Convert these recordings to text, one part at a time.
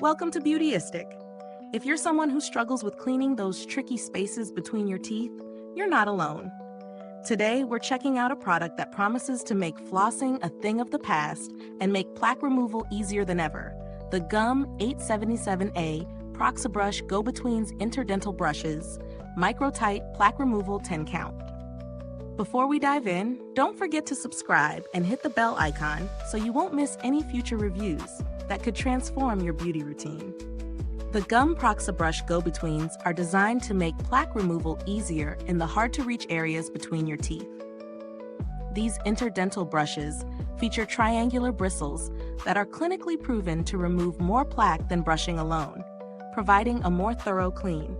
Welcome to Beautyistic. If you're someone who struggles with cleaning those tricky spaces between your teeth, you're not alone. Today, we're checking out a product that promises to make flossing a thing of the past and make plaque removal easier than ever. The GUM 877A Proxabrush Go-Betweens Interdental Brushes, Micro-Tight Plaque Removal 10 Count. Before we dive in, don't forget to subscribe and hit the bell icon so you won't miss any future reviews that could transform your beauty routine. The GUM Proxabrush Go-Betweens are designed to make plaque removal easier in the hard-to-reach areas between your teeth. These interdental brushes feature triangular bristles that are clinically proven to remove more plaque than brushing alone, providing a more thorough clean.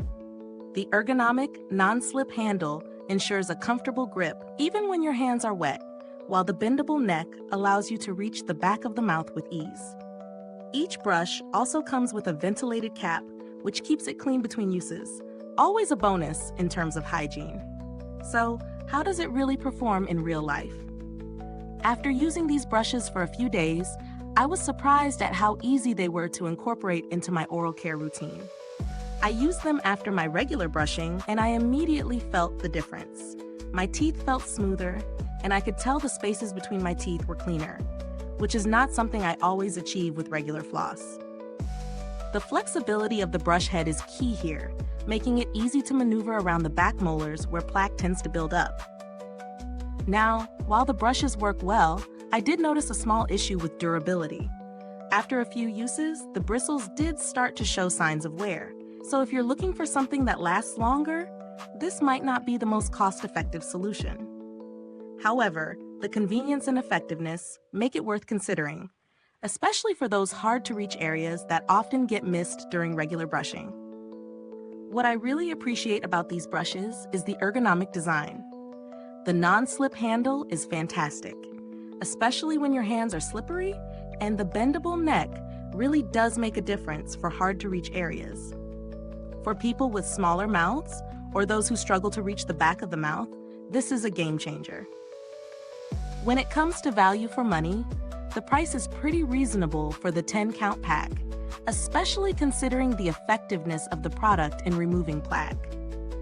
The ergonomic, non-slip handle ensures a comfortable grip even when your hands are wet, while the bendable neck allows you to reach the back of the mouth with ease. Each brush also comes with a ventilated cap, which keeps it clean between uses, always a bonus in terms of hygiene. So, how does it really perform in real life? After using these brushes for a few days, I was surprised at how easy they were to incorporate into my oral care routine. I used them after my regular brushing, and I immediately felt the difference. My teeth felt smoother, and I could tell the spaces between my teeth were cleaner, which is not something I always achieve with regular floss. The flexibility of the brush head is key here, making it easy to maneuver around the back molars where plaque tends to build up. Now, while the brushes work well, I did notice a small issue with durability. After a few uses, the bristles did start to show signs of wear. So if you're looking for something that lasts longer, this might not be the most cost-effective solution. However, the convenience and effectiveness make it worth considering, especially for those hard-to-reach areas that often get missed during regular brushing. What I really appreciate about these brushes is the ergonomic design. The non-slip handle is fantastic, especially when your hands are slippery, and the bendable neck really does make a difference for hard-to-reach areas. For people with smaller mouths or those who struggle to reach the back of the mouth, this is a game changer. When it comes to value for money, the price is pretty reasonable for the 10-count pack, especially considering the effectiveness of the product in removing plaque.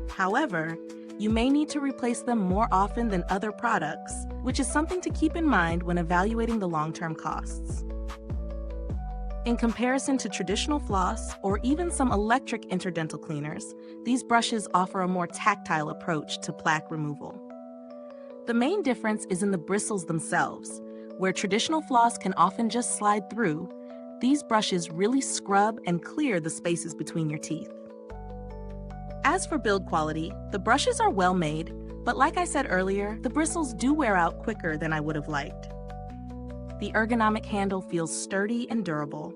However, you may need to replace them more often than other products, which is something to keep in mind when evaluating the long-term costs. In comparison to traditional floss or even some electric interdental cleaners, these brushes offer a more tactile approach to plaque removal. The main difference is in the bristles themselves. Where traditional floss can often just slide through, these brushes really scrub and clear the spaces between your teeth. As for build quality, the brushes are well made, but like I said earlier, the bristles do wear out quicker than I would have liked. The ergonomic handle feels sturdy and durable,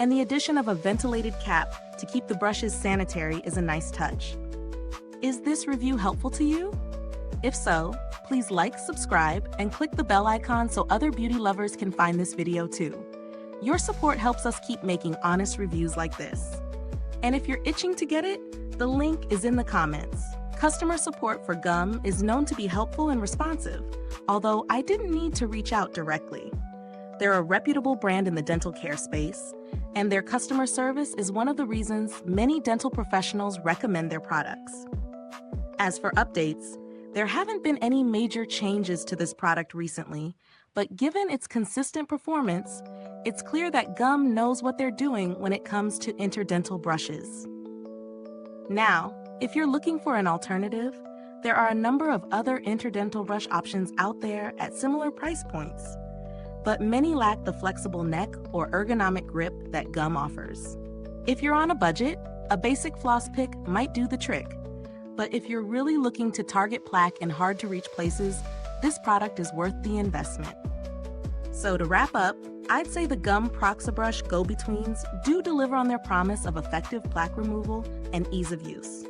and the addition of a ventilated cap to keep the brushes sanitary is a nice touch. Is this review helpful to you? If so, please like, subscribe, and click the bell icon so other beauty lovers can find this video too. Your support helps us keep making honest reviews like this. And if you're itching to get it, the link is in the comments. Customer support for GUM is known to be helpful and responsive, although I didn't need to reach out directly. They're a reputable brand in the dental care space, and their customer service is one of the reasons many dental professionals recommend their products. As for updates, there haven't been any major changes to this product recently, but given its consistent performance, it's clear that GUM knows what they're doing when it comes to interdental brushes. Now, if you're looking for an alternative, there are a number of other interdental brush options out there at similar price points, but many lack the flexible neck or ergonomic grip that GUM offers. If you're on a budget, a basic floss pick might do the trick. But if you're really looking to target plaque in hard-to-reach places, this product is worth the investment. So to wrap up, I'd say the GUM Proxabrush Go-Betweens do deliver on their promise of effective plaque removal and ease of use.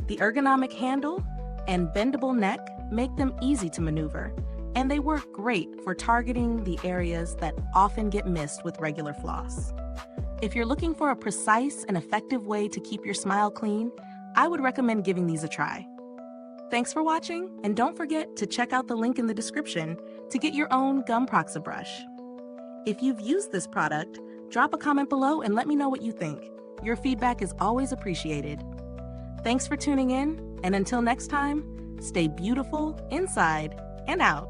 The ergonomic handle and bendable neck make them easy to maneuver, and they work great for targeting the areas that often get missed with regular floss. If you're looking for a precise and effective way to keep your smile clean, I would recommend giving these a try. Thanks for watching, and don't forget to check out the link in the description to get your own GUM Proxabrush. If you've used this product, Drop a comment below and let me know what you think. Your feedback is always appreciated. Thanks for tuning in, and until next time, stay beautiful inside and out.